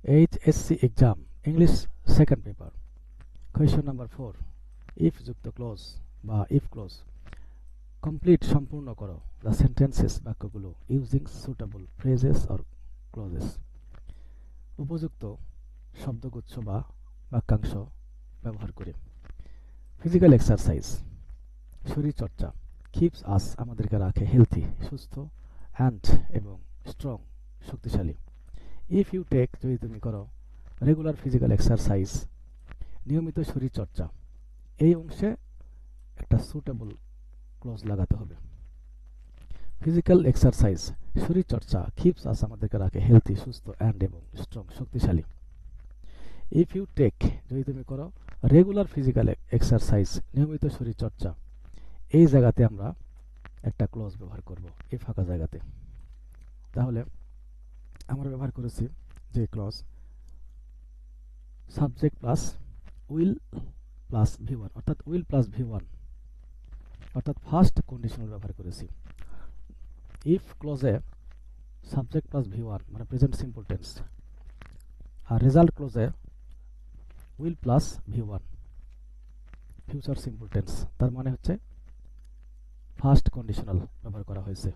HSC exam English second paper question number 4 if যুক্ত clause বা if clause complete সম্পূর্ণ করো দ্য সেন্টেন্সেস বাক্যগুলো using suitable phrases or clauses উপযুক্ত শব্দগুচ্ছ বা বাক্যাংশ ব্যবহার করে ফিজিক্যাল এক্সারসাইজ শরীরচর্চা কিপস আস আমাদেরকে রাখে হেলথি সুস্থ অ্যান্ড এবং স্ট্রং শক্তিশালী ইফ ইউ টেক যদি তুমি করো রেগুলার ফিজিক্যাল এক্সারসাইজ নিয়মিত শরীরচর্চা এই অংশে একটা সুটেবল ক্লোজ লাগাতে হবে ফিজিক্যাল এক্সারসাইজ শরীরচর্চা কিপস আস আমাদেরকে রাখে হেলথি সুস্থ অ্যান্ড এবং স্ট্রং শক্তিশালী ইফ ইউ টেক যদি তুমি করো রেগুলার ফিজিক্যাল এক্সারসাইজ নিয়মিত শরীরচর্চা এই জায়গাতে আমরা একটা ক্লোজ ব্যবহার করব এই ফাঁকা জায়গাতে তাহলে আমরা ব্যবহার করেছি যে clause subject plus will plus ভি1 অর্থাৎ উইল প্লাস ভি1 অর্থাৎ ফার্স্ট কন্ডিশনাল ব্যবহার করেছি ইফ ক্লজে সাবজেক্ট প্লাস ভি1 মানে প্রেজেন্ট সিম্পল টেন্স আর রেজাল্ট ক্লজে উইল প্লাস ভি1 ফিউচার সিম্পল টেন্স তার মানে হচ্ছে ফার্স্ট কন্ডিশনাল ব্যবহার করা হয়েছে